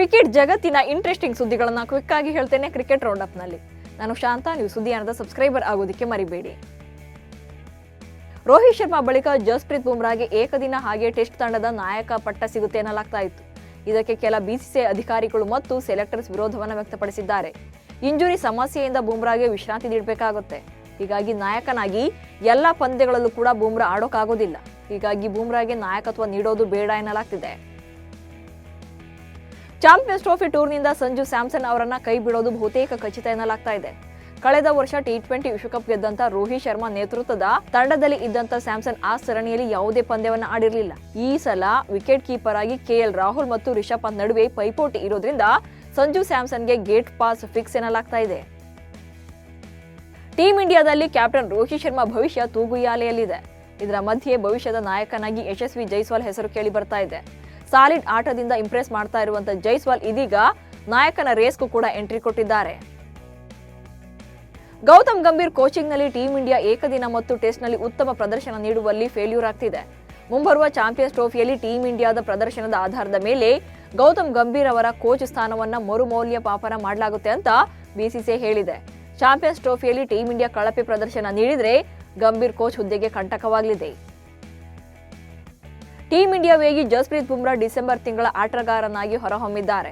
Cricket ಜಗತ್ತಿನ interesting ಸುದ್ದಿಗಳನ್ನ quick ಆಗಿ ಹೇಳ್ತೇನೆ ಕ್ರಿಕೆಟ್ ರೌಂಡ್ ಅಪ್ ನಲ್ಲಿ. ನಾನು ಶಾಂತ. ನೀವು ಸುದ್ದಿಯಾನದ ಸಬ್ಸ್ಕ್ರೈಬರ್ ಆಗೋದಕ್ಕೆ ಮರಿಬೇಡಿ. ರೋಹಿತ್ ಶರ್ಮಾ ಬಳಿಕ ಜಸ್ಪ್ರೀತ್ ಬುಮ್ರಾಗೆ ಏಕದಿನ ಹಾಗೆ ಟೆಸ್ಟ್ ತಂಡದ ನಾಯಕ ಪಟ್ಟ ಸಿಗುತ್ತೆ ಎನ್ನಲಾಗ್ತಾ ಇತ್ತು. ಇದಕ್ಕೆ ಕೆಲ ಬಿಸಿಸಿಐ ಅಧಿಕಾರಿಗಳು ಮತ್ತು ಸೆಲೆಕ್ಟರ್ಸ್ ವಿರೋಧವನ್ನು ವ್ಯಕ್ತಪಡಿಸಿದ್ದಾರೆ. ಇಂಜುರಿ ಸಮಸ್ಯೆಯಿಂದ ಬುಮ್ರಾಗೆ ವಿಶ್ರಾಂತಿ ನೀಡಬೇಕಾಗುತ್ತೆ. ಹೀಗಾಗಿ ನಾಯಕನಾಗಿ ಎಲ್ಲ ಪಂದ್ಯಗಳಲ್ಲೂ ಕೂಡ ಬುಮ್ರಾ ಆಡೋಕ್ಕಾಗೋದಿಲ್ಲ. ಹೀಗಾಗಿ ಬುಮ್ರಾಗೆ ನಾಯಕತ್ವ ನೀಡೋದು ಬೇಡ ಎನ್ನಲಾಗ್ತಿದೆ. ಚಾಂಪಿಯನ್ಸ್ ಟ್ರೋಫಿ ಟೂರ್ನಿಂದ ಸಂಜು ಸ್ಯಾಮ್ಸನ್ ಅವರನ್ನ ಕೈ ಬಿಡೋದು ಬಹುತೇಕ ಖಚಿತ ಎನ್ನಲಾಗ್ತಾ ಇದೆ. ಕಳೆದ ವರ್ಷ T20 ವಿಶ್ವಕಪ್ ಗೆದ್ದಂತ ರೋಹಿತ್ ಶರ್ಮಾ ನೇತೃತ್ವದ ತಂಡದಲ್ಲಿ ಇದ್ದಂತ ಸ್ಯಾಮ್ಸನ್ ಆ ಸರಣಿಯಲ್ಲಿ ಯಾವುದೇ ಪಂದ್ಯವನ್ನ ಆಡಿರಲಿಲ್ಲ. ಈ ಸಲ ವಿಕೆಟ್ ಕೀಪರ್ ಆಗಿ KL ರಾಹುಲ್ ಮತ್ತು ರಿಷಬ್ ಪಂತ್ ನಡುವೆ ಪೈಪೋಟಿ ಇರೋದ್ರಿಂದ ಸಂಜು ಸ್ಯಾಮ್ಸನ್ಗೆ ಗೇಟ್ ಪಾಸ್ ಫಿಕ್ಸ್ ಎನ್ನಲಾಗ್ತಾ ಇದೆ. ಟೀಂ ಇಂಡಿಯಾದಲ್ಲಿ ಕ್ಯಾಪ್ಟನ್ ರೋಹಿತ್ ಶರ್ಮಾ ಭವಿಷ್ಯ ತೂಗುಯಾಲೆಯಲ್ಲಿದೆ. ಇದರ ಮಧ್ಯೆ ಭವಿಷ್ಯದ ನಾಯಕನಾಗಿ ಯಶಸ್ವಿ ಜೈಸ್ವಾಲ್ ಹೆಸರು ಕೇಳಿ ಬರ್ತಾ ಇದೆ. ಸಾಲಿಡ್ ಆಟದಿಂದ ಇಂಪ್ರೆಸ್ ಮಾಡ್ತಾ ಇರುವಂತ ಜೈಸ್ವಾಲ್ ಇದೀಗ ನಾಯಕನ ರೇಸ್ಗೂ ಕೂಡ ಎಂಟ್ರಿ ಕೊಟ್ಟಿದ್ದಾರೆ. ಗೌತಮ್ ಗಂಭೀರ್ ಕೋಚಿಂಗ್ ನಲ್ಲಿ ಟೀಂ ಇಂಡಿಯಾ ಏಕದಿನ ಮತ್ತು ಟೆಸ್ಟ್ ನಲ್ಲಿ ಉತ್ತಮ ಪ್ರದರ್ಶನ ನೀಡುವಲ್ಲಿ ಫೇಲ್ಯೂರ್ ಆಗ್ತಿದೆ. ಮುಂಬರುವ ಚಾಂಪಿಯನ್ಸ್ ಟ್ರೋಫಿಯಲ್ಲಿ ಟೀಂ ಇಂಡಿಯಾದ ಪ್ರದರ್ಶನದ ಆಧಾರದ ಮೇಲೆ ಗೌತಮ್ ಗಂಭೀರ್ ಅವರ ಕೋಚ್ ಸ್ಥಾನವನ್ನ ಮರುಮೌಲ್ಯಮಾಪನ ಮಾಡಲಾಗುತ್ತೆ ಅಂತ ಬಿಸಿಸಿಐ ಹೇಳಿದೆ. ಚಾಂಪಿಯನ್ಸ್ ಟ್ರೋಫಿಯಲ್ಲಿ ಟೀಂ ಇಂಡಿಯಾ ಕಳಪೆ ಪ್ರದರ್ಶನ ನೀಡಿದ್ರೆ ಗಂಭೀರ್ ಕೋಚ್ ಹುದ್ದೆಗೆ ಕಂಟಕವಾಗಲಿದೆ. ಟೀಂ ಇಂಡಿಯಾ ವೇಗಿ ಜಸ್ಪ್ರೀತ್ ಬುಮ್ರಾ ಡಿಸೆಂಬರ್ ತಿಂಗಳ ಆಟಗಾರನಾಗಿ ಹೊರಹೊಮ್ಮಿದ್ದಾರೆ.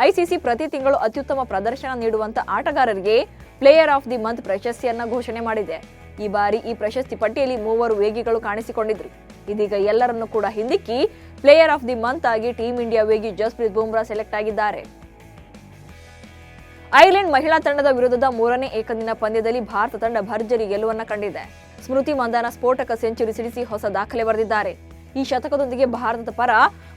ಐಸಿಸಿ ಪ್ರತಿ ತಿಂಗಳು ಅತ್ಯುತ್ತಮ ಪ್ರದರ್ಶನ ನೀಡುವಂತ ಆಟಗಾರರಿಗೆ ಪ್ಲೇಯರ್ ಆಫ್ ದಿ ಮಂತ್ ಪ್ರಶಸ್ತಿಯನ್ನ ಘೋಷಣೆ ಮಾಡಿದೆ. ಈ ಬಾರಿ ಈ ಪ್ರಶಸ್ತಿ ಪಟ್ಟಿಯಲ್ಲಿ 3 ವೇಗಿಗಳು ಕಾಣಿಸಿಕೊಂಡಿದ್ರು. ಇದೀಗ ಎಲ್ಲರನ್ನೂ ಕೂಡ ಹಿಂದಿಕ್ಕಿ ಪ್ಲೇಯರ್ ಆಫ್ ದಿ ಮಂತ್ ಆಗಿ ಟೀಂ ಇಂಡಿಯಾ ವೇಗಿ ಜಸ್ಪ್ರೀತ್ ಬುಮ್ರಾ ಸೆಲೆಕ್ಟ್ ಆಗಿದ್ದಾರೆ. ಐರ್ಲೆಂಡ್ ಮಹಿಳಾ ತಂಡದ ವಿರುದ್ಧದ 3ನೇ ಏಕದಿನ ಪಂದ್ಯದಲ್ಲಿ ಭಾರತ ತಂಡ ಭರ್ಜರಿ ಗೆಲುವನ್ನ ಕಂಡಿದೆ. ಸ್ಮೃತಿ ಮಂದಾನ ಸ್ಫೋಟಕ ಸೆಂಚುರಿ ಸಿಡಿಸಿ ಹೊಸ ದಾಖಲೆ ಬರೆದಿದ್ದಾರೆ. ಈ ಶತಕದೊಂದಿಗೆ ಭಾರತದ ಪರ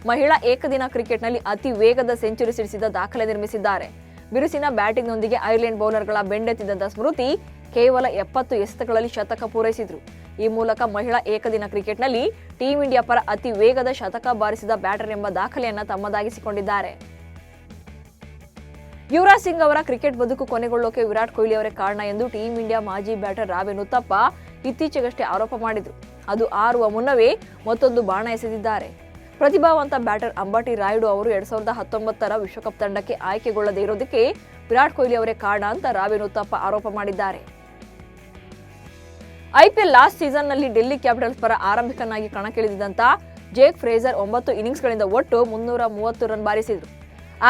ಮಹಿಳಾ ಏಕದಿನ ಕ್ರಿಕೆಟ್ನಲ್ಲಿ ಅತಿ ವೇಗದ ಸೆಂಚುರಿ ಸಿಡಿಸಿದ ದಾಖಲೆ ನಿರ್ಮಿಸಿದ್ದಾರೆ. ಬಿರುಸಿನ ಬ್ಯಾಟಿಂಗ್ನೊಂದಿಗೆ ಐರ್ಲೆಂಡ್ ಬೌಲರ್ಗಳ ಬೆಂಡೆತ್ತಿದ್ದಂತ ಸ್ಮೃತಿ ಕೇವಲ 70 ಎಸೆತಗಳಲ್ಲಿ ಶತಕ ಪೂರೈಸಿದ್ರು. ಈ ಮೂಲಕ ಮಹಿಳಾ ಏಕದಿನ ಕ್ರಿಕೆಟ್ನಲ್ಲಿ ಟೀಂ ಇಂಡಿಯಾ ಪರ ಅತಿ ವೇಗದ ಶತಕ ಬಾರಿಸಿದ ಬ್ಯಾಟರ್ ಎಂಬ ದಾಖಲೆಯನ್ನ ತಮ್ಮದಾಗಿಸಿಕೊಂಡಿದ್ದಾರೆ. ಯುವರಾಜ್ ಸಿಂಗ್ ಅವರ ಕ್ರಿಕೆಟ್ ಬದುಕು ಕೊನೆಗೊಳ್ಳೋಕೆ ವಿರಾಟ್ ಕೊಹ್ಲಿ ಅವರೇ ಕಾರಣ ಎಂದು ಟೀಂ ಇಂಡಿಯಾ ಮಾಜಿ ಬ್ಯಾಟರ್ ರಾಬಿನ್ ಉತ್ತಪ್ಪ ಇತ್ತೀಚೆಗಷ್ಟೇ ಆರೋಪ ಮಾಡಿದ್ರು. ಅದು ಆರುವ ಮುನ್ನವೇ ಮತ್ತೊಂದು ಬಾಣ ಎಸೆದಿದ್ದಾರೆ. ಪ್ರತಿಭಾವಂತ ಬ್ಯಾಟರ್ ಅಂಬಟಿ ರಾಯುಡು ಅವರು 2019 ವಿಶ್ವಕಪ್ ತಂಡಕ್ಕೆ ಆಯ್ಕೆಗೊಳ್ಳದೇ ಇರೋದಕ್ಕೆ ವಿರಾಟ್ ಕೊಹ್ಲಿ ಅವರೇ ಕಾರಣ ಅಂತ ರಾಬಿನ್ ಉತ್ತಪ್ಪ ಆರೋಪ ಮಾಡಿದ್ದಾರೆ. IPL ಲಾಸ್ಟ್ ಸೀಸನ್ ನಲ್ಲಿ ಡೆಲ್ಲಿ ಕ್ಯಾಪಿಟಲ್ಸ್ ಪರ ಆರಂಭಿಕನಾಗಿ ಕಣಕ್ಕಿಳಿದಿದ್ದಂತ ಜೇಕ್ ಫ್ರೇಜರ್ 9 ಇನ್ನಿಂಗ್ಸ್ಗಳಿಂದ ಒಟ್ಟು 330 ರನ್ ಬಾರಿಸಿದ್ರು.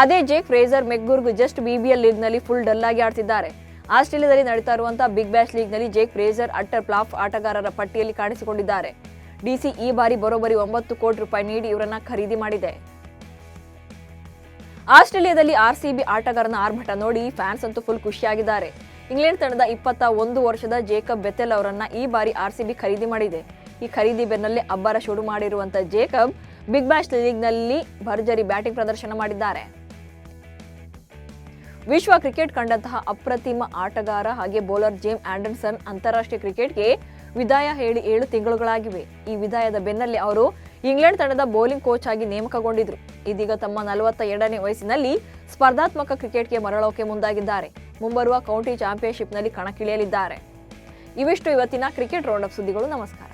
ಅದೇ Jake Fraser McGurk just BBL league ನಲ್ಲಿ ಫುಲ್ ಡಲ್ ಆಗಿ ಆಡ್ತಿದ್ದಾರೆ. ಆಸ್ಟ್ರೇಲಿಯಾದಲ್ಲಿ ನಡೀತಾ ಇರುವಂತಹ ಬಿಗ್ ಬ್ಯಾಶ್ ಲೀಗ್ ನಲ್ಲಿ ಜೇಕ್ ಫ್ರೇಜರ್ ಅಟ್ಟರ್ ಫ್ಲಾಪ್ ಆಟಗಾರರ ಪಟ್ಟಿಯಲ್ಲಿ ಕಾಣಿಸಿಕೊಂಡಿದ್ದಾರೆ. DC ಈ ಬಾರಿ ಬರೋಬ್ಬರಿ 9 ಕೋಟಿ ರೂಪಾಯಿ ನೀಡಿ ಇವರನ್ನ ಖರೀದಿ ಮಾಡಿದೆ. ಆಸ್ಟ್ರೇಲಿಯಾದಲ್ಲಿ RCB ಆಟಗಾರನ ಆರ್ಭಟ ನೋಡಿ ಫ್ಯಾನ್ಸ್ ಅಂತೂ ಫುಲ್ ಖುಷಿಯಾಗಿದ್ದಾರೆ. ಇಂಗ್ಲೆಂಡ್ ತಂಡದ 21 ವರ್ಷದ ಜೇಕಬ್ ಬೆಥೆಲ್ ಅವರನ್ನ ಈ ಬಾರಿ RCB ಖರೀದಿ ಮಾಡಿದೆ. ಈ ಖರೀದಿ ಬೆನ್ನಲ್ಲೇ ಅಬ್ಬರ ಶುರು ಮಾಡಿರುವಂತಹ ಜೇಕಬ್ ಬಿಗ್ ಬ್ಯಾಶ್ ಲೀಗ್ ನಲ್ಲಿ ಭರ್ಜರಿ ಬ್ಯಾಟಿಂಗ್ ಪ್ರದರ್ಶನ ಮಾಡಿದ್ದಾರೆ. ವಿಶ್ವ ಕ್ರಿಕೆಟ್ ಕಂಡಂತಹ ಅಪ್ರತಿಮ ಆಟಗಾರ ಹಾಗೆ ಬೌಲರ್ ಜೇಮ್ ಆಂಡರ್ಸನ್ ಅಂತಾರಾಷ್ಟ್ರೀಯ ಕ್ರಿಕೆಟ್ಗೆ ವಿದಾಯ ಹೇಳಿ 7 ತಿಂಗಳುಗಳಾಗಿವೆ. ಈ ವಿದಾಯದ ಬೆನ್ನಲ್ಲೇ ಅವರು ಇಂಗ್ಲೆಂಡ್ ತಂಡದ ಬೌಲಿಂಗ್ ಕೋಚ್ ಆಗಿ ನೇಮಕಗೊಂಡಿದ್ರು. ಇದೀಗ ತಮ್ಮ 42ನೇ ವಯಸ್ಸಿನಲ್ಲಿ ಸ್ಪರ್ಧಾತ್ಮಕ ಕ್ರಿಕೆಟ್ಗೆ ಮರಳೋಕೆ ಮುಂದಾಗಿದ್ದಾರೆ. ಮುಂಬರುವ ಕೌಂಟಿ ಚಾಂಪಿಯನ್ಶಿಪ್ನಲ್ಲಿ ಕಣಕ್ಕಿಳಿಯಲಿದ್ದಾರೆ. ಇವಿಷ್ಟು ಇವತ್ತಿನ ಕ್ರಿಕೆಟ್ ರೌಂಡ್ ಅಪ್ ಸುದ್ದಿಗಳು. ನಮಸ್ಕಾರ.